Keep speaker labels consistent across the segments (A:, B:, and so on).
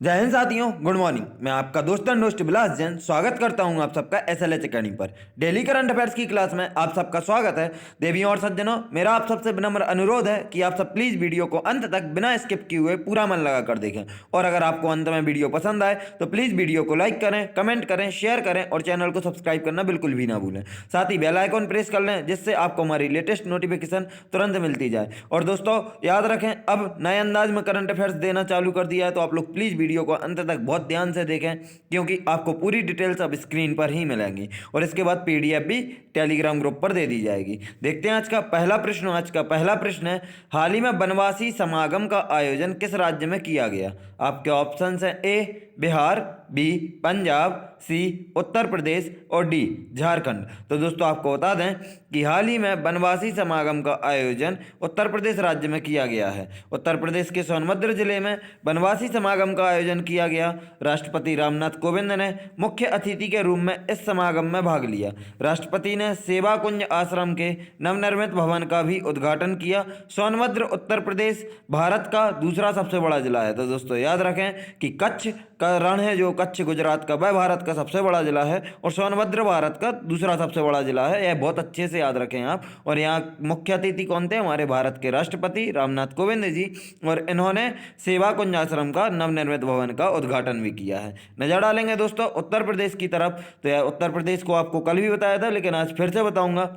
A: जय हिंद साथियों, good morning. मैं आपका दोस्त एंड दोस्त बिलास जैन स्वागत करता हूं आप सबका एसएलएच अकेडमी पर डेली करंट अफेयर्स की क्लास में आप सबका स्वागत है। देवियों और सज्जनों, मेरा आप सबसे विनम्र अनुरोध है कि आप सब प्लीज वीडियो को अंत तक बिना स्किप किए हुए पूरा मन लगा कर देखें। और अगर आपको अंत में वीडियो पसंद आए तो प्लीज वीडियो को लाइक करें, कमेंट करें, शेयर करें और चैनल को सब्सक्राइब करना बिल्कुल भी ना भूलें। साथ ही बेल आइकॉन प्रेस कर लें जिससे आपको हमारी लेटेस्ट नोटिफिकेशन तुरंत मिलती जाए। और दोस्तों याद रखें, अब नए अंदाज में करंट अफेयर्स देना चालू कर दिया है, तो आप लोग प्लीज वीडियो को अंत तक बहुत ध्यान से देखें क्योंकि आपको पूरी डिटेल्स अब स्क्रीन पर ही मिलेंगी और इसके बाद पीडीएफ भी टेलीग्राम ग्रुप पर दे दी जाएगी। देखते हैं आज का पहला प्रश्न। आज का पहला प्रश्न है, हाल ही में वनवासी समागम का आयोजन किस राज्य में किया गया? आपके ऑप्शन हैं ए बिहार, बी पंजाब, सी उत्तर प्रदेश और डी झारखंड। तो दोस्तों आपको बता दें कि हाल ही में वनवासी समागम का आयोजन उत्तर प्रदेश राज्य में किया गया है। उत्तर प्रदेश के सोनभद्र जिले में वनवासी समागम का आयोजन किया गया। राष्ट्रपति रामनाथ कोविंद ने मुख्य अतिथि के रूप में इस समागम में भाग लिया। राष्ट्रपति ने सेवा कुंज आश्रम के नवनिर्मित भवन का भी उद्घाटन किया। सोनभद्र उत्तर प्रदेश भारत का दूसरा सबसे बड़ा जिला है। तो दोस्तों याद रखें कि कच्छ का रण है, जो कच्छ गुजरात का, वह भारत का सबसे बड़ा जिला है और सोनभद्र भारत का दूसरा सबसे बड़ा जिला है। यह बहुत अच्छे से याद रखें आप। और यहाँ मुख्य अतिथि कौन थे? हमारे भारत के राष्ट्रपति रामनाथ कोविंद जी, और इन्होंने सेवा कुंज आश्रम का नवनिर्मित भवन का उद्घाटन भी किया है। नजर डालेंगे दोस्तों उत्तर प्रदेश की तरफ, तो यह उत्तर प्रदेश को आपको कल भी बताया था लेकिन आज फिर से बताऊंगा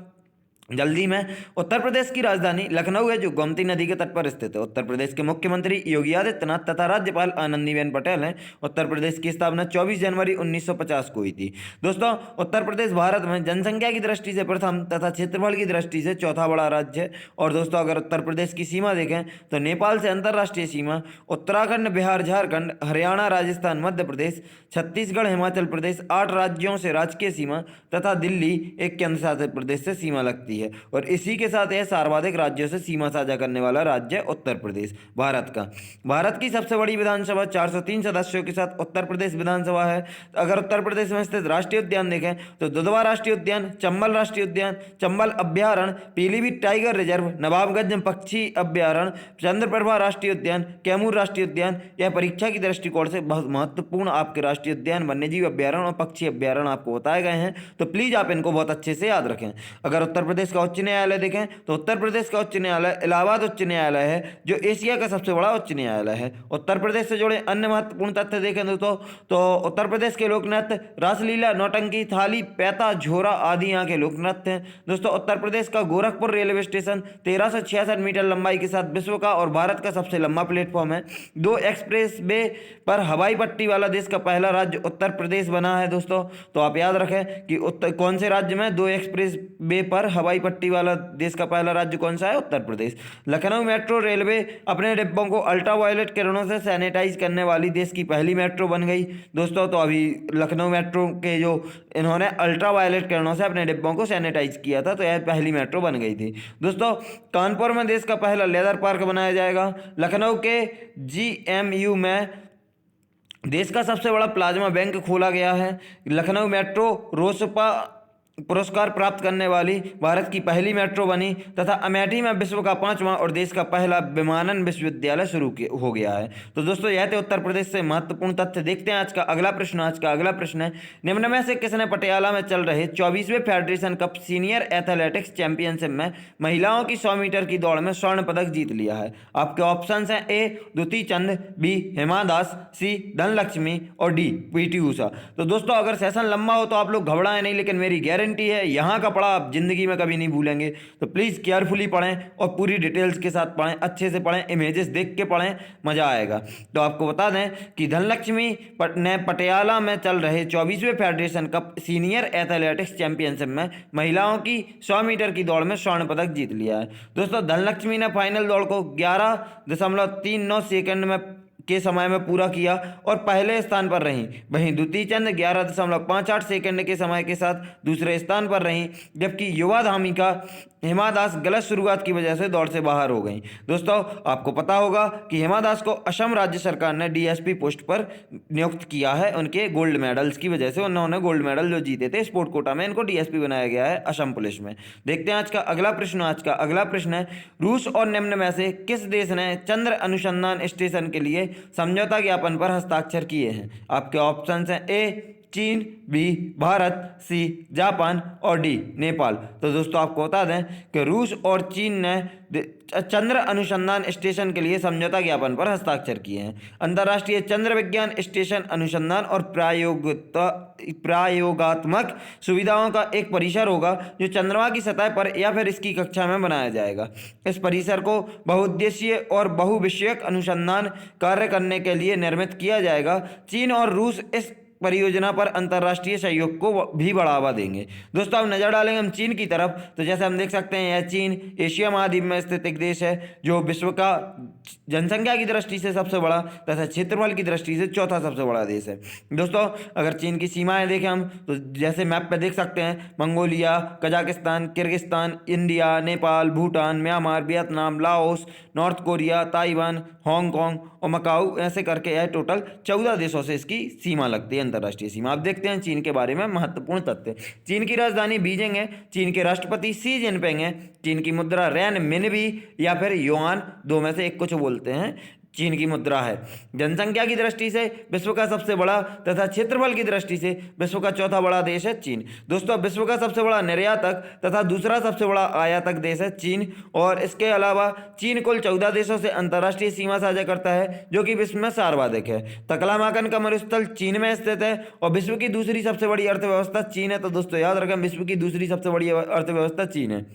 A: जल्दी में। उत्तर प्रदेश की राजधानी लखनऊ है, जो गोमती नदी के तट पर स्थित है। उत्तर प्रदेश के मुख्यमंत्री योगी आदित्यनाथ तथा राज्यपाल आनंदीबेन पटेल हैं। उत्तर प्रदेश की स्थापना 24 जनवरी 1950 को हुई थी। दोस्तों उत्तर प्रदेश भारत में जनसंख्या की दृष्टि से प्रथम तथा क्षेत्रफल की दृष्टि से चौथा बड़ा राज्य है। और दोस्तों अगर उत्तर प्रदेश की सीमा देखें तो नेपाल से अंतर्राष्ट्रीय सीमा, उत्तराखंड, बिहार, झारखंड, हरियाणा, राजस्थान, मध्य प्रदेश, छत्तीसगढ़, हिमाचल प्रदेश, 8 राज्यों से राजकीय सीमा तथा दिल्ली एक केंद्र शासित प्रदेश से सीमा लगती है। और इसी के साथ यह सर्वाधिक राज्यों से सीमा साझा करने वाला राज्य है उत्तर प्रदेश भारत का। भारत की सबसे बड़ी विधानसभा 403 सदस्यों के साथ उत्तर प्रदेश विधानसभा है। अगर उत्तर प्रदेश में स्थित राष्ट्रीय उद्यान देखें तो दुधवा राष्ट्रीय उद्यान, चंबल राष्ट्रीय उद्यान, चंबल अभ्यारण्य, पीलीभीत टाइगर रिजर्व, नवाबगंज पक्षी अभ्यारण्य, चंद्रप्रभा राष्ट्रीय उद्यान, कैमूर राष्ट्रीय उद्यान, यह परीक्षा की दृष्टिकोण से बहुत महत्वपूर्ण आपके राष्ट्रीय उद्यान, वन्यजीव अभ्यारण्य और पक्षी अभ्यारण्य आपको बताए गए हैं। तो प्लीज आप इनको बहुत अच्छे से याद रखें। अगर उत्तर प्रदेश का उच्च न्यायालय देखें तो उत्तर प्रदेश का उच्च न्यायालय इलाहाबाद उच्च न्यायालय है, जो एशिया का सबसे बड़ा उच्च न्यायालय है। उत्तर प्रदेश से जुड़े अन्य महत्वपूर्ण तथ्य देखें दोस्तों तो उत्तर प्रदेश के लोक नृत्य रासलीला, नौटंकी, थाली, पैता, झोरा आदि यहाँ के लोक नृत्य हैं। दोस्तों उत्तर प्रदेश का गोरखपुर रेलवे स्टेशन 1366 मीटर लंबाई के साथ विश्व का और भारत का सबसे लंबा प्लेटफॉर्म है। 2 एक्सप्रेस वे पर हवाई पट्टी वाला देश का पहला राज्य उत्तर प्रदेश बना है। दोस्तों तो आप याद रखें कि कौन से राज्य में 2 एक्सप्रेस वे पर हवाई पट्टी वाला देश का पहला राज्य कौन सा है? उत्तर प्रदेश। लखनऊ मेट्रो रेलवे अपने डिब्बों को अल्ट्रावायलेट किरणों से सैनिटाइज करने वाली देश की पहली मेट्रो बन गई। दोस्तों तो अभी लखनऊ मेट्रो के जो इन्होंने अल्ट्रावायलेट किरणों से अपने डिब्बों को सैनिटाइज किया था, तो यह पहली मेट्रो बन गई थी। दोस्तों कानपुर में देश का पहला लेदर पार्क बनाया जाएगा। लखनऊ के जीएमयू में देश का सबसे बड़ा प्लाज्मा बैंक खोला गया है। लखनऊ मेट्रो रोसपा पुरस्कार प्राप्त करने वाली भारत की पहली मेट्रो बनी तथा अमेठी में विश्व का 5वां और देश का पहला विमानन विश्वविद्यालय हो गया है। तो दोस्तों यह थे उत्तर प्रदेश से महत्वपूर्ण तथ्य। देखते हैं आज का अगला प्रश्न। आज का अगला प्रश्न है, निम्न में से किसने पटियाला में चल रहे 24वें federation cup senior athletics championship में महिलाओं की 100 मीटर की दौड़ में स्वर्ण पदक जीत लिया है? आपके ऑप्शन हैं ए द्युति चंद, बी हिमा दास, सी धनलक्ष्मी और डी पीटी उषा। तो दोस्तों अगर सेशन लंबा हो तो आप लोग घबराएं नहीं, लेकिन मेरी गारंटी है यहाँ का पढ़ा आप जिंदगी में कभी नहीं भूलेंगे। तो प्लीज केयरफुली पढ़ें और पूरी डिटेल्स के साथ पढ़ें, अच्छे से पढ़ें, इमेजेस देख के पढ़ें, मजा आएगा। तो आपको बता दें कि धनलक्ष्मी ने पटियाला में चल रहे 24वें federation cup senior athletics championship में महिलाओं की 100 मीटर की दौड़ में स्वर्ण पदक जीत लिया है। दोस्तों धनलक्ष्मी ने फाइनल दौड़ को 11.39 सेकंड में के समय में पूरा किया और पहले स्थान पर रहीं। वहीं द्युति चंद 11.58 सेकंड के समय के साथ दूसरे स्थान पर रहीं, जबकि युवा धामिका हिमा दास गलत शुरुआत की वजह से दौड़ से बाहर हो गई। दोस्तों आपको पता होगा कि हिमा दास को असम राज्य सरकार ने डीएसपी पोस्ट पर नियुक्त किया है। उनके गोल्ड मेडल्स की वजह से, उन्होंने गोल्ड मेडल जो जीते थे स्पोर्ट कोटा में, इनको डीएसपी बनाया गया है असम पुलिस में। देखते हैं आज का अगला प्रश्न। आज का अगला प्रश्न है, रूस और निम्न में से किस देश ने चंद्र अनुसंधान स्टेशन के लिए समझौता ज्ञापन पर हस्ताक्षर किए हैं? आपके ऑप्शन हैं ए चीन, बी भारत, सी जापान और डी नेपाल। तो दोस्तों आपको बता दें कि रूस और चीन ने चंद्र अनुसंधान स्टेशन के लिए समझौता ज्ञापन पर हस्ताक्षर किए हैं। अंतर्राष्ट्रीय चंद्र विज्ञान स्टेशन अनुसंधान और प्रयोगात्मक सुविधाओं का एक परिसर होगा जो चंद्रमा की सतह पर या फिर इसकी कक्षा में बनाया जाएगा। इस परिसर को बहुउद्देशीय और बहुविषयक अनुसंधान कार्य करने के लिए निर्मित किया जाएगा। चीन और रूस इस परियोजना पर अंतर्राष्ट्रीय सहयोग को भी बढ़ावा देंगे। दोस्तों अब नजर डालेंगे हम चीन की तरफ। तो जैसे हम देख सकते हैं यह चीन एशिया महाद्वीप में स्थित एक देश है जो विश्व का जनसंख्या की दृष्टि से सबसे बड़ा तथा क्षेत्रफल की दृष्टि से चौथा सबसे बड़ा देश है। दोस्तों अगर चीन की सीमाएं देखें हम तो जैसे मैप पे देख सकते हैं Mongolia, Kazakhstan, Kyrgyzstan, India, Nepal, Bhutan, Myanmar, Vietnam, Laos, north Korea, Taiwan, Hong Kong और मकाऊ, ऐसे करके यह टोटल 14 देशों से इसकी सीमा लगती है, अंतर्राष्ट्रीय सीमा। आप देखते हैं चीन के बारे में महत्वपूर्ण तथ्य। चीन की राजधानी बीजिंग है। चीन के राष्ट्रपति शी जिनपिंग है। चीन की मुद्रा रेन मिनबी या फिर युआन, दो में से एक कुछ बोलते हैं, चीन की मुद्रा है। जनसंख्या की दृष्टि से विश्व का सबसे बड़ा तथा क्षेत्रफल की दृष्टि से विश्व का चौथा बड़ा देश है चीन। दोस्तों विश्व का सबसे बड़ा निर्यातक तथा दूसरा सबसे बड़ा आयातक देश है चीन। और इसके अलावा चीन कुल 14 देशों से अंतर्राष्ट्रीय सीमा साझा करता है जो कि विश्व में सर्वाधिक है। तकलामाकन का मरुस्थल चीन में स्थित है और विश्व की दूसरी सबसे बड़ी अर्थव्यवस्था चीन है। तो दोस्तों याद रखें विश्व की दूसरी सबसे बड़ी अर्थव्यवस्था चीन है।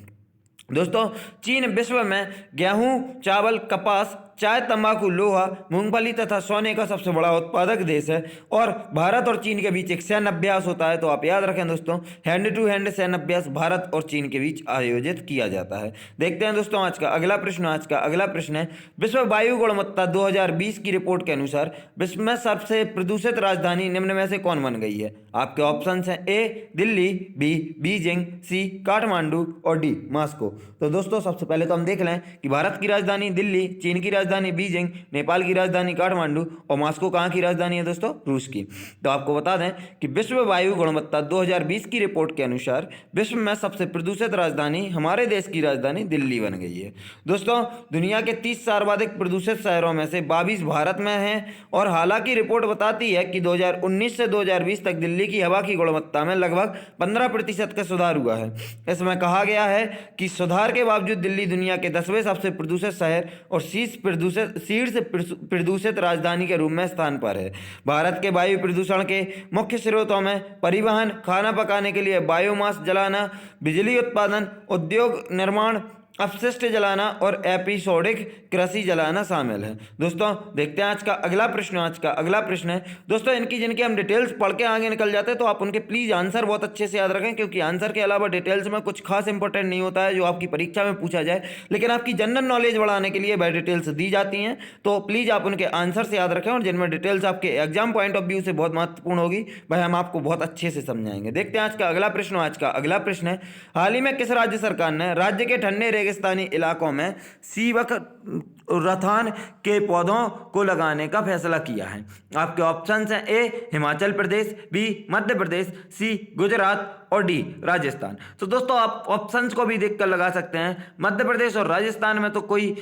A: दोस्तों चीन विश्व में गेहूं, चावल, कपास, चाय, तंबाकू, लोहा, मूंगफली तथा सोने का सबसे बड़ा उत्पादक देश है। और भारत और चीन के बीच एक सैन्य अभ्यास होता है। तो आप याद रखें दोस्तों हैंड टू हैंड सैन्य अभ्यास भारत और चीन के बीच आयोजित किया जाता है। देखते हैं दोस्तों आज का अगला प्रश्न है विश्व वायु गुणवत्ता 2020 की रिपोर्ट के अनुसार विश्व में सबसे प्रदूषित राजधानी निम्न में से कौन बन गई है? आपके ऑप्शन हैं ए दिल्ली, बी बीजिंग, सी काठमांडू और डी मास्को। तो दोस्तों सबसे पहले तो हम देख लें कि भारत की राजधानी दिल्ली, चीन की राजधानी बीजिंग, नेपाल की राजधानी काठमांडू और मास्को कहाँ की राजधानी है दोस्तों? रूस की। तो आपको बता दें कि विश्व वायु गुणवत्ता 2020 की रिपोर्ट के अनुसार विश्व में सबसे प्रदूषित राजधानी हमारे देश की राजधानी दिल्ली बन गई है। दोस्तों दुनिया के 30 सर्वाधिक प्रदूषित शहरों में से 22 भारत में हैं। और हालांकि रिपोर्ट बताती है कि 2019 से 2020 तक दिल्ली की हवा की गुणवत्ता में लगभग 15% का सुधार हुआ है। इसमें कहा गया है कि सुधार के बावजूद दिल्ली दुनिया के 10वें सबसे प्रदूषित शहर और शीर्ष प्रदूषित राजधानी के रूप में स्थान पर है। भारत के वायु प्रदूषण के मुख्य स्रोतों में परिवहन, खाना पकाने के लिए बायोमास जलाना, बिजली उत्पादन, उद्योग निर्माण, अपशिष्ट जलाना और एपिसोडिक कृषि जलाना शामिल है। दोस्तों देखते हैं आज का अगला प्रश्न है दोस्तों जिनकी हम डिटेल्स पढ़ के आगे निकल जाते हैं तो आप उनके प्लीज आंसर बहुत अच्छे से याद रखें, क्योंकि आंसर के अलावा डिटेल्स में कुछ खास इंपॉर्टेंट नहीं होता है जो आपकी परीक्षा में पूछा जाए, लेकिन आपकी जनरल नॉलेज बढ़ाने के लिए वह डिटेल्स दी जाती हैं। तो प्लीज आप उनके आंसर से याद रखें और जिनमें डिटेल्स आपके एग्जाम पॉइंट ऑफ व्यू से बहुत महत्वपूर्ण होगी वह हम आपको बहुत अच्छे से समझाएंगे। देखते हैं आज का अगला प्रश्न है हाल ही में किस राज्य सरकार ने राज्य के ठंडे रेगिस्तानी इलाकों में सीवक रथान के पौधों को लगाने का फैसला किया है? आपके ऑप्शंस हैं ए हिमाचल प्रदेश, बी मध्य प्रदेश, सी गुजरात और डी राजस्थान। तो दोस्तों आप ऑप्शंस को भी देखकर लगा सकते हैं। मध्य प्रदेश और राजस्थान में तो कोई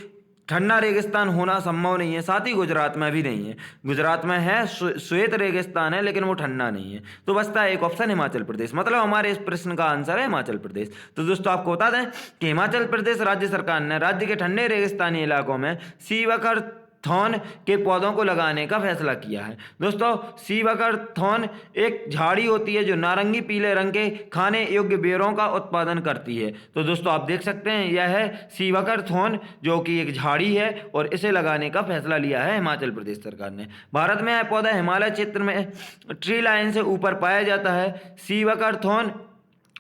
A: ठंडा रेगिस्तान होना संभव नहीं है, साथ ही गुजरात में भी नहीं है। गुजरात में है श्वेत रेगिस्तान है लेकिन वो ठंडा नहीं है। तो बचता है एक ऑप्शन हिमाचल प्रदेश, मतलब हमारे इस प्रश्न का आंसर है हिमाचल प्रदेश। तो दोस्तों आपको बता दें कि हिमाचल प्रदेश राज्य सरकार ने राज्य के ठंडे रेगिस्तानी इलाकों में सीवकथॉर्न के पौधों को लगाने का फैसला किया है। दोस्तों सीवकथॉर्न एक झाड़ी होती है जो नारंगी पीले रंग के खाने योग्य बेरों का उत्पादन करती है। तो दोस्तों आप देख सकते हैं यह है सीवकथॉर्न जो कि एक झाड़ी है और इसे लगाने का फैसला लिया है हिमाचल प्रदेश सरकार ने। भारत में यह पौधा हिमालय क्षेत्र में ट्री लाइन से ऊपर पाया जाता है। सीवकथॉर्न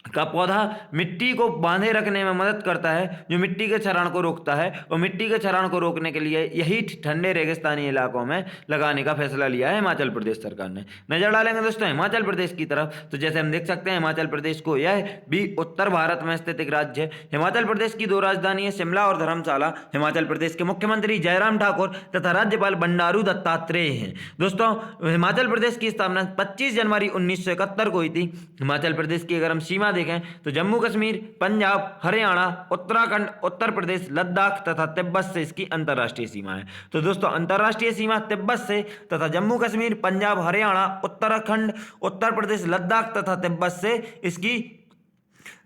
A: का पौधा मिट्टी को बांधे रखने में मदद करता है जो मिट्टी के क्षरण को रोकता है, और मिट्टी के क्षरण को रोकने के लिए यही ठंडे रेगिस्तानी इलाकों में लगाने का फैसला लिया है हिमाचल प्रदेश सरकार ने। नजर डालेंगे दोस्तों हिमाचल प्रदेश की तरफ, तो जैसे हम देख सकते हैं हिमाचल प्रदेश को यह भी उत्तर भारत में स्थित एक राज्य है। हिमाचल प्रदेश की 2 राजधानी है शिमला और धर्मशाला। हिमाचल प्रदेश के मुख्यमंत्री जयराम ठाकुर तथा राज्यपाल बंडारू दत्तात्रेय हैं। दोस्तों हिमाचल प्रदेश की स्थापना 25 जनवरी 1971 को हुई थी। हिमाचल प्रदेश की अगर हम सीमा देखें तो जम्मू कश्मीर, पंजाब, हरियाणा, उत्तराखंड, उत्तर प्रदेश, लद्दाख तथा तिब्बत से इसकी अंतर्राष्ट्रीय सीमा है। तो दोस्तों अंतर्राष्ट्रीय सीमा तिब्बत से तथा जम्मू कश्मीर, पंजाब, हरियाणा, उत्तराखंड, उत्तर प्रदेश, लद्दाख तथा तिब्बत से इसकी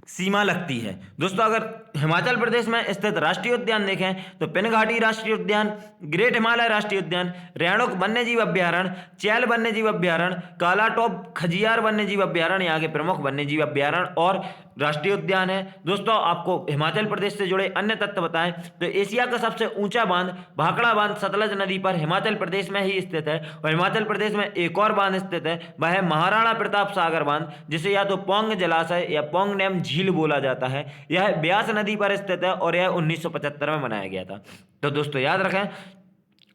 A: सीमा लगती है। दोस्तों अगर हिमाचल प्रदेश में स्थित राष्ट्रीय उद्यान देखें तो पिनघाटी राष्ट्रीय उद्यान, ग्रेट हिमालय राष्ट्रीय उद्यान, रेणुक वन्यजीव अभ्यारण्य, चैल वन्यजीव अभ्यारण्य, कालाटोप खजियार वन्यजीव अभ्यारण्य यहाँ के प्रमुख वन्यजीव अभ्यारण्य और राष्ट्रीय उद्यान है। दोस्तों आपको हिमाचल प्रदेश से जुड़े अन्य तथ्य बताएं तो एशिया का सबसे ऊंचा बांध भाखड़ा बांध सतलज नदी पर हिमाचल प्रदेश में ही स्थित है और हिमाचल प्रदेश में एक और बांध स्थित है, वह है महाराणा प्रताप सागर बांध, जिसे या तो पौंग जलाशय या पौंग डैम झील बोला जाता है। यह ब्यास नदी पर स्थित है और यह 1975 में बनाया गया था। तो दोस्तों याद रखें,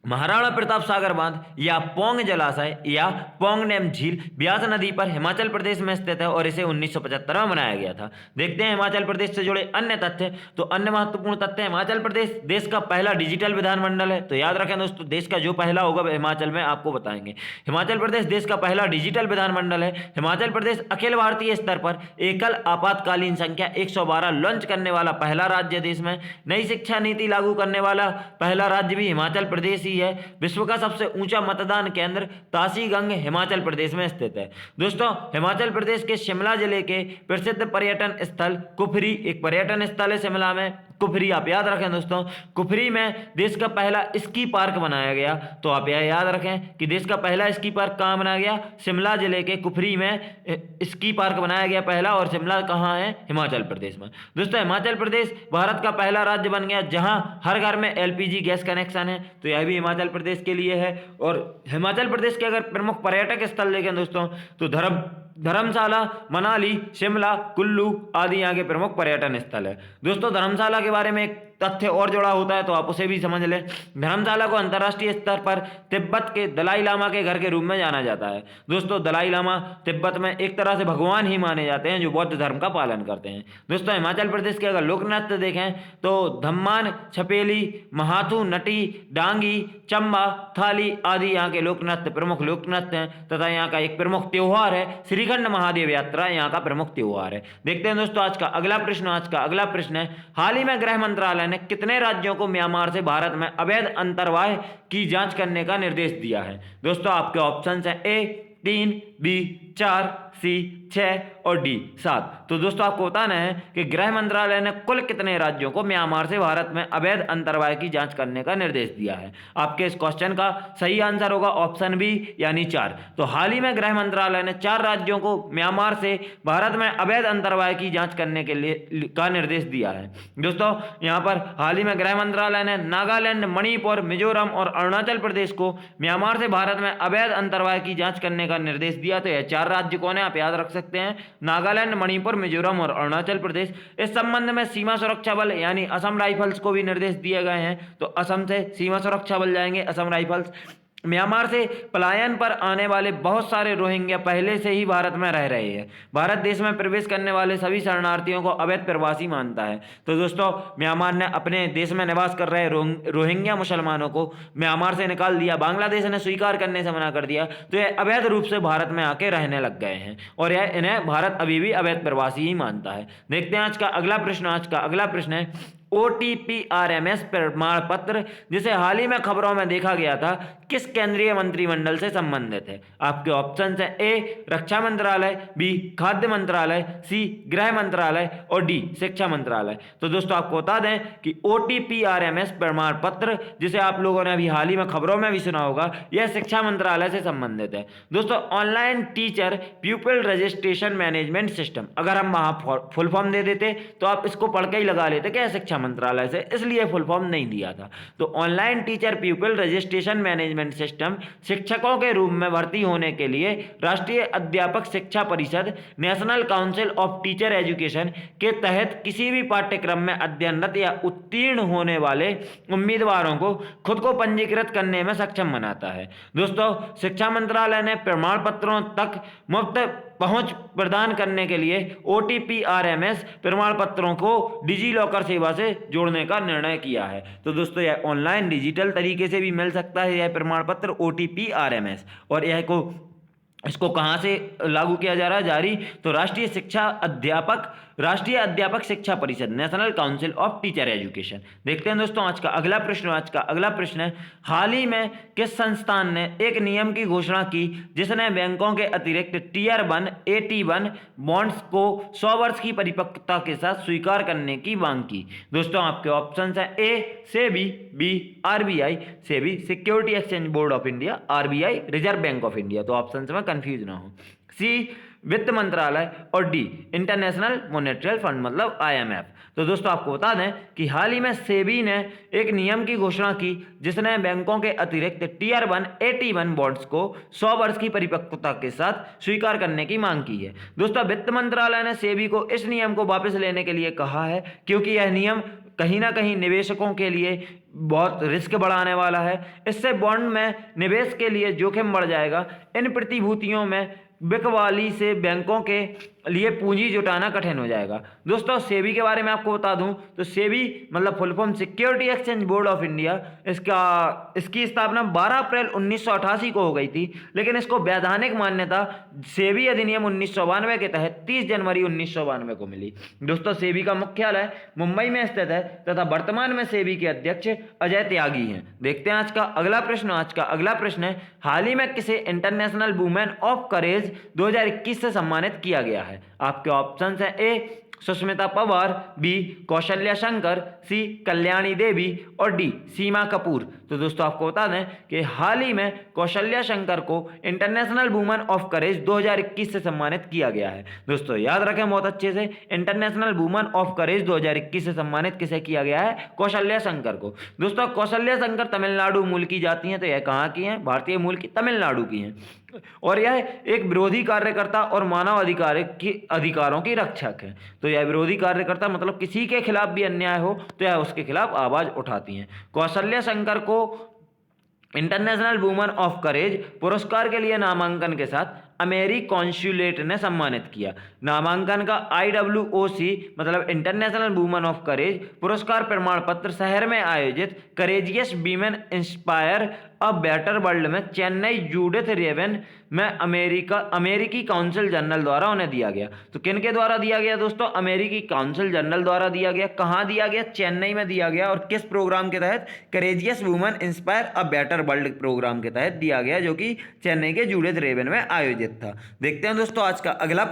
A: महाराणा प्रताप सागर बांध या पौंग जलाशय या पौंग डैम झील ब्यास नदी पर हिमाचल प्रदेश में स्थित है और इसे 1975 में बनाया गया था। देखते हैं हिमाचल प्रदेश से जुड़े अन्य तथ्य। तो अन्य महत्वपूर्ण तथ्य, हिमाचल प्रदेश देश का पहला डिजिटल विधानमंडल है। तो याद रखें दोस्तों, देश का जो पहला होगा हिमाचल में आपको बताएंगे। हिमाचल प्रदेश देश का पहला डिजिटल विधानमंडल है। हिमाचल प्रदेश अखिल भारतीय स्तर पर एकल आपातकालीन संख्या 112 लॉन्च करने वाला पहला राज्य देश में। नई शिक्षा नीति लागू करने वाला पहला राज्य भी हिमाचल प्रदेश ही है। विश्व का सबसे ऊंचा मतदान केंद्र ताशीगंग हिमाचल प्रदेश में स्थित है। दोस्तों हिमाचल प्रदेश के शिमला जिले के प्रसिद्ध पर्यटन स्थल कुफरी एक पर्यटन स्थल है शिमला में। कुफरी आप याद रखें दोस्तों, कुफरी में देश का पहला स्की पार्क बनाया गया। तो आप यह याद रखें कि देश का पहला स्की पार्क कहाँ बनाया गया, शिमला जिले के कुफरी में स्की पार्क बनाया गया पहला, और शिमला कहाँ है, हिमाचल प्रदेश में। दोस्तों हिमाचल प्रदेश भारत का पहला राज्य बन गया जहां हर घर में एलपीजी गैस कनेक्शन है। तो यह भी हिमाचल प्रदेश के लिए है। और हिमाचल प्रदेश के अगर प्रमुख पर्यटक स्थल देखें दोस्तों तो धर्मशाला, मनाली, शिमला, कुल्लू आदि यहाँ के प्रमुख पर्यटन स्थल है। दोस्तों धर्मशाला के बारे में एक तथ्य और जुड़ा होता है तो आप उसे भी समझ लें। धर्मशाला को अंतर्राष्ट्रीय स्तर पर तिब्बत के दलाई लामा के घर के रूप में जाना जाता है। दोस्तों दलाई लामा तिब्बत में एक तरह से भगवान ही माने जाते हैं जो बौद्ध धर्म का पालन करते हैं। दोस्तों हिमाचल प्रदेश के अगर लोक नृत्य देखें तो धम्मान, छपेली, महाथू, नटी, डांगी, चंबा, थाली आदि यहाँ के लोक नृत्य प्रमुख लोक नृत्य हैं तथा यहाँ का एक प्रमुख त्योहार है श्रीखंड महादेव यात्रा यहाँ का प्रमुख त्योहार है। देखते हैं दोस्तों आज का अगला प्रश्न है, हाल ही में गृह मंत्रालय ने कितने राज्यों को म्यांमार से भारत में अवैध अंतर्वाह की जांच करने का निर्देश दिया है। दोस्तों आपके ऑप्शंस हैं ए 3, बी 4, सी 6 और डी 7। तो दोस्तों आपको बताना है कि गृह मंत्रालय ने कुल कितने राज्यों को म्यांमार से भारत में अवैध अंतर्वाह की जांच करने का निर्देश दिया है। आपके इस क्वेश्चन का सही आंसर होगा ऑप्शन बी यानी 4। तो हाल ही में गृह मंत्रालय ने 4 राज्यों को म्यांमार से भारत में अवैध अंतर्वाह की जांच करने के लिए का निर्देश दिया है। दोस्तों यहाँ पर हाल ही में गृह मंत्रालय ने नागालैंड, मणिपुर, मिजोरम और अरुणाचल प्रदेश को म्यांमार से भारत में अवैध अंतर्वाह की जांच करने का निर्देश दिया। तो यह 4 राज्य कौन है आप याद रख सकते हैं, नागालैंड, मणिपुर, मिजोरम और अरुणाचल प्रदेश। इस संबंध में सीमा सुरक्षा बल यानी असम राइफल्स को भी निर्देश दिए गए हैं। तो असम से सीमा सुरक्षा बल जाएंगे, असम राइफल्स। म्यांमार से पलायन पर आने वाले बहुत सारे रोहिंग्या पहले से ही भारत में रह रहे हैं। भारत देश में प्रवेश करने वाले सभी शरणार्थियों को अवैध प्रवासी मानता है। तो दोस्तों म्यांमार ने अपने देश में निवास कर रहे रोहिंग्या मुसलमानों को म्यांमार से निकाल दिया, बांग्लादेश ने स्वीकार करने से मना कर दिया। तो यह अवैध रूप से भारत में आके रहने लग गए हैं और यह इन्हें भारत अभी भी अवैध प्रवासी ही मानता है। देखते हैं आज का अगला प्रश्न है OTPRMS प्रमाण पत्र, जिसे हाल ही में खबरों में देखा गया था, किस केंद्रीय मंत्रिमंडल से संबंधित है। आपके ऑप्शन है ए रक्षा मंत्रालय, बी खाद्य मंत्रालय, सी गृह मंत्रालय और डी शिक्षा मंत्रालय। तो दोस्तों आपको बता दें कि OTPRMS प्रमाण पत्र, जिसे आप लोगों ने अभी हाल ही में खबरों में भी सुना होगा, यह शिक्षा मंत्रालय से संबंधित है। दोस्तों online teacher प्यूपिल registration management system, अगर हम वहां फुल फॉर्म दे देते तो आप इसको पढ़ के ही लगा लेते क्या शिक्षा मंत्रालय से, इसलिए फुल फॉर्म नहीं दिया था। तो online teacher प्यूपिल registration management system शिक्षकों के रूप में भर्ती होने के लिए राष्ट्रीय अध्यापक शिक्षा परिषद national council of teacher education के तहत किसी भी पाठ्यक्रम में अध्ययनरत या उत्तीर्ण होने वाले उम्मीदवारों को खुद को पंजीकृत करने में सक्षम बनाता है। दोस्तों शिक्षा मंत्रालय ने प्रमाण पत्रों तक मुफ्त पहुंच प्रदान करने के लिए OTPRMS प्रमाण पत्रों को डिजी लॉकर सेवा से जोड़ने का निर्णय किया है। तो दोस्तों यह ऑनलाइन डिजिटल तरीके से भी मिल सकता है यह प्रमाण पत्र OTPRMS, और यह को इसको कहाँ से लागू किया जा रहा है जारी, तो राष्ट्रीय अध्यापक शिक्षा परिषद, national council of teacher education. देखते हैं दोस्तों आज का अगला प्रश्न है, हाल ही में किस संस्थान ने एक नियम की घोषणा की जिसने बैंकों के अतिरिक्त टीयर 1 AT1 बॉन्ड्स को 100 वर्ष की परिपक्वता के साथ स्वीकार करने की मांग की। दोस्तों आपके ऑप्शन है A SEBI, B RBI, SEBI security exchange board of India, RBI reserve bank of India. तो ऑप्शन में कंफ्यूज ना हो, सी वित्त मंत्रालय और डी इंटरनेशनल मॉनेटरी फंड मतलब IMF। तो दोस्तों आपको बता दें कि हाल ही में सेबी ने एक नियम की घोषणा की जिसने बैंकों के अतिरिक्त टीयर 1 AT1 बॉन्ड्स को 100 वर्ष की परिपक्वता के साथ स्वीकार करने की मांग की है। दोस्तों वित्त मंत्रालय ने सेबी को इस नियम को वापस लेने के लिए कहा है क्योंकि यह नियम कहीं ना कहीं निवेशकों के लिए बहुत रिस्क बढ़ाने वाला है। इससे बॉन्ड में निवेश के लिए जोखिम बढ़ जाएगा। इन प्रतिभूतियों में बिकवाली से बैंकों के लिए पूंजी जुटाना कठिन हो जाएगा। दोस्तों सेबी के बारे में आपको बता दूं तो सेबी मतलब full form security exchange board of India, इसकी स्थापना 12 अप्रैल 1988 को हो गई थी, लेकिन इसको वैधानिक मान्यता सेबी अधिनियम 1992 के तहत 30 जनवरी 1992 को मिली। दोस्तों सेबी का मुख्यालय मुंबई में स्थित है तथा वर्तमान में सेबी के अध्यक्ष अजय त्यागी हैं। देखते हैं आज का अगला प्रश्न है, हाल ही में किसे इंटरनेशनल वुमेन ऑफ करेज 2021 से सम्मानित किया गया है। आपके ऑप्शंस हैं ए सुष्मिता पवार, बी कौशल्या शंकर, सी कल्याणी देवी और डी सीमा कपूर। तो दोस्तों आपको बता दें कि हाल ही में कौशल्या शंकर को इंटरनेशनल वुमेन ऑफ करेज 2021 से सम्मानित किया गया है। दोस्तों याद रखें बहुत अच्छे से, इंटरनेशनल वुमेन ऑफ करेज 2021 से सम्मानित किसे किया गया है, कौशल्या शंकर को। दोस्तों कौशल्या शंकर तमिलनाडु मूल की जाती हैं, तो यह कहाँ की हैं, भारतीय मूल की तमिलनाडु की हैं और यह एक विरोधी कार्यकर्ता और मानव अधिकारों की रक्षक है। तो यह विरोधी कार्यकर्ता मतलब किसी के खिलाफ भी अन्याय हो तो यह उसके खिलाफ आवाज उठाती हैं। कौशल्या शंकर को इंटरनेशनल वुमेन ऑफ करेज पुरस्कार के लिए नामांकन के साथ अमेरिकी कॉन्सुलेट ने सम्मानित किया। नामांकन का IWOC मतलब इंटरनेशनल वुमेन ऑफ करेज पुरस्कार प्रमाण पत्र शहर में आयोजित courageous women inspire a better world में चेन्नई जूडिथ रेवन में अमेरिकी काउंसिल जनरल द्वारा उन्हें दिया गया। तो किन के द्वारा दिया गया दोस्तों, अमेरिकी काउंसिल जनरल द्वारा दिया गया। कहाँ दिया गया, चेन्नई में दिया गया और किस प्रोग्राम के तहत, courageous women inspire a better world program के तहत दिया गया जो कि चेन्नई के जूडिथ रेवन में आयोजित था। देखते हैं दोस्तों आज का अगला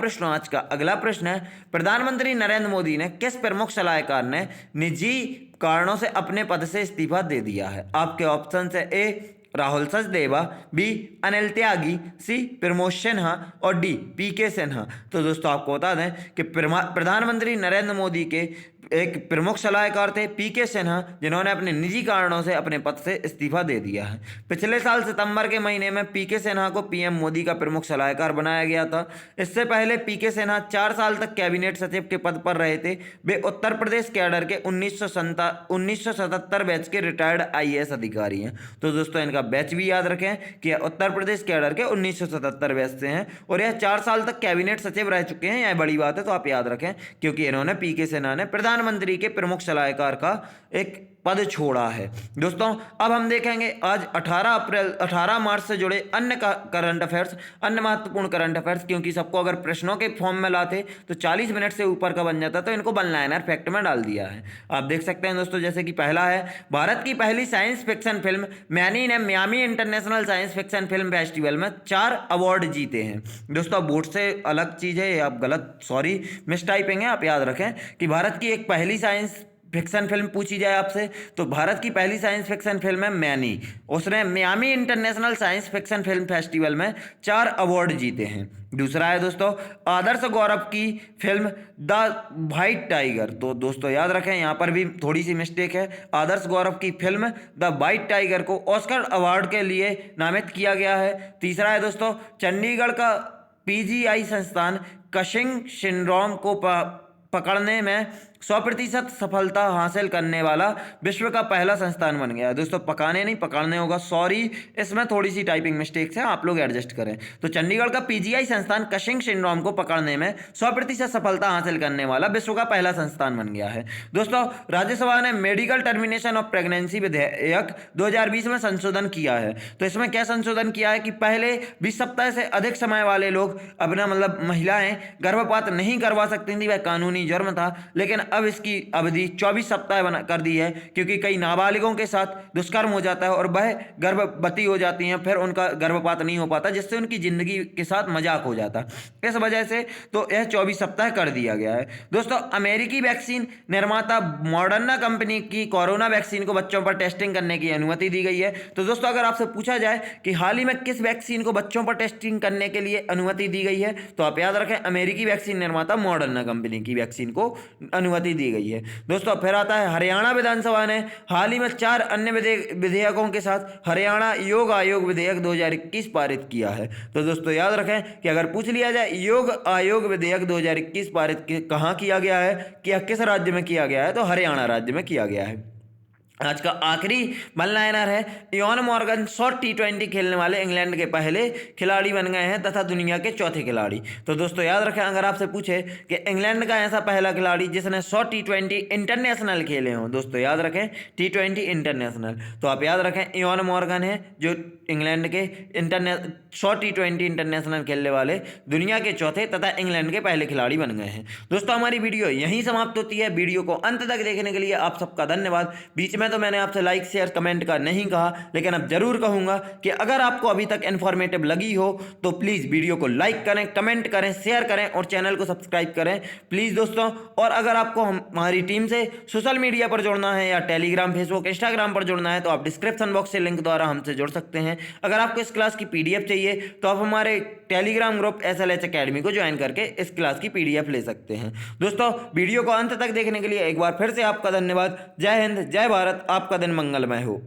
A: प्रश्न है, प्रधानमंत्री नरेंद्र मोदी ने किस प्रमुख सलाहकार ने निजी कारणों से अपने पद से इस्तीफा दे दिया है। आपके ऑप्शन है ए राहुल सचदेवा, बी अनिल त्यागी, सी प्रमोद सिन्हा और डी PK सिन्हा। तो दोस्तों आपको बता दें कि प्रधानमंत्री नरेंद्र मोदी के एक प्रमुख सलाहकार थे PK सिन्हा, जिन्होंने अपने निजी कारणों से अपने पद से इस्तीफा दे दिया है। पिछले साल सितंबर के महीने में PK सिन्हा को PM मोदी का प्रमुख सलाहकार बनाया गया था। इससे पहले PK सिन्हा 4 साल तक कैबिनेट सचिव के पद पर रहे थे। वे उत्तर प्रदेश कैडर के 1977 बैच के रिटायर्ड IAS अधिकारी हैं। तो दोस्तों इनका बैच भी याद रखें कि यह उत्तर प्रदेश कैडर के 1977 बैच से हैं और यह 4 साल तक कैबिनेट सचिव रह चुके हैं। यह बड़ी बात है, तो आप याद रखें क्योंकि इन्होंने PK सिन्हा ने प्रधानमंत्री के प्रमुख सलाहकार का एक पद छोड़ा है। दोस्तों अब हम देखेंगे आज 18 मार्च से जुड़े अन्य करंट अफेयर्स, अन्य महत्वपूर्ण करंट अफेयर्स, क्योंकि सबको अगर प्रश्नों के फॉर्म में लाते तो 40 मिनट से ऊपर का बन जाता, तो इनको वन लाइनर फैक्ट में डाल दिया है। आप देख सकते हैं दोस्तों, जैसे कि पहला है, भारत की पहली साइंस फिक्शन फिल्म मैनी ने Miami international science fiction film festival में 4 अवार्ड जीते हैं। दोस्तों बोर्ड से अलग चीज़ है, आप गलत, सॉरी मिस टाइपिंग है, आप याद रखें कि भारत की एक पहली साइंस फिक्शन फिल्म पूछी जाए आपसे तो भारत की पहली साइंस फिक्शन फिल्म है मैनी, उसने Miami international science fiction film festival में 4 अवार्ड जीते हैं। दूसरा है दोस्तों, आदर्श गौरव की फिल्म द वाइट टाइगर। तो दोस्तों याद रखें, यहाँ पर भी थोड़ी सी मिस्टेक है, आदर्श गौरव की फिल्म द वाइट टाइगर को ऑस्कर अवार्ड के लिए नामित किया गया है। तीसरा है दोस्तों, चंडीगढ़ का PGI संस्थान कशिंग सिंड्रोम को पकड़ने में 100% सफलता हासिल करने वाला विश्व का पहला संस्थान बन गया है। दोस्तों पकाने नहीं पकड़ने होगा, सॉरी इसमें थोड़ी सी टाइपिंग मिस्टेक्स है, आप लोग एडजस्ट करें। तो चंडीगढ़ का पीजीआई संस्थान कशिंग सिंड्रोम को पकड़ने में 100% सफलता हासिल करने वाला विश्व का पहला संस्थान बन गया है। दोस्तों राज्यसभा ने मेडिकल टर्मिनेशन ऑफ प्रेगनेंसी विधेयक 2020 में संशोधन किया है। तो इसमें क्या संशोधन किया है कि पहले 20 सप्ताह से अधिक समय वाले लोग अपना मतलब महिलाएं गर्भपात नहीं करवा सकती थी, वह कानूनी जुर्म था, लेकिन अब इसकी अवधि 24 सप्ताह बना कर दी है, क्योंकि कई नाबालिगों के साथ दुष्कर्म हो जाता है और वह गर्भवती हो जाती हैं, फिर उनका गर्भपात नहीं हो पाता, जिससे उनकी जिंदगी के साथ मजाक हो जाता। इस वजह से तो यह 24 सप्ताह कर दिया गया है। दोस्तों अमेरिकी वैक्सीन निर्माता मॉडर्ना कंपनी की कोरोना वैक्सीन को बच्चों पर टेस्टिंग करने की अनुमति दी गई है। तो दोस्तों अगर आपसे पूछा जाए कि हाल ही में किस वैक्सीन को बच्चों पर टेस्टिंग करने के लिए अनुमति दी गई है, तो आप याद रखें अमेरिकी वैक्सीन निर्माता मॉडर्ना कंपनी की वैक्सीन को अनुमति दी गई है। दोस्तों फिर आता है हरियाणा विधानसभा ने हाल ही में 4 अन्य विधेयकों के साथ हरियाणा योग आयोग विधेयक 2021 पारित किया है। तो दोस्तों याद रखें कि अगर पूछ लिया जाए योग आयोग विधेयक 2021 पारित कहाँ किया गया है, कि किस राज्य में किया गया है, तो हरियाणा राज्य में किया गया है। आज का आखिरी वन लाइनर है, इयान मॉर्गन शॉर्ट T20 खेलने वाले इंग्लैंड के पहले खिलाड़ी बन गए हैं तथा दुनिया के चौथे खिलाड़ी। तो दोस्तों याद रखें अगर आपसे पूछे कि इंग्लैंड का ऐसा पहला खिलाड़ी जिसने शॉर्ट T20 इंटरनेशनल खेले हों, दोस्तों याद रखें T20 इंटरनेशनल, तो आप याद रखें इयान मॉर्गन है जो इंग्लैंड के शॉर्ट T20 इंटरनेशनल खेलने वाले दुनिया के चौथे तथा इंग्लैंड के पहले खिलाड़ी बन गए हैं। दोस्तों हमारी वीडियो यहीं समाप्त होती है। वीडियो को अंत तक देखने के लिए आप सबका धन्यवाद। बीच में तो मैंने आपसे लाइक शेयर कमेंट का नहीं कहा, लेकिन अब जरूर कहूंगा कि अगर आपको अभी तक इन्फॉर्मेटिव लगी हो तो प्लीज़ वीडियो को लाइक करें, कमेंट करें, शेयर करें और चैनल को सब्सक्राइब करें प्लीज़ दोस्तों। और अगर आपको हमारी टीम से सोशल मीडिया पर जुड़ना है या टेलीग्राम फेसबुक इंस्टाग्राम पर जुड़ना है तो आप डिस्क्रिप्शन बॉक्स से लिंक द्वारा हमसे जुड़ सकते हैं। अगर आपको इस क्लास की PDF चाहिए तो आप हमारे टेलीग्राम ग्रुप SLH अकेडमी को ज्वाइन करके इस क्लास की PDF ले सकते हैं। दोस्तों वीडियो को अंत तक देखने के लिए एक बार फिर से आपका धन्यवाद। जय हिंद, जय भारत, आपका दिन मंगलमय हो।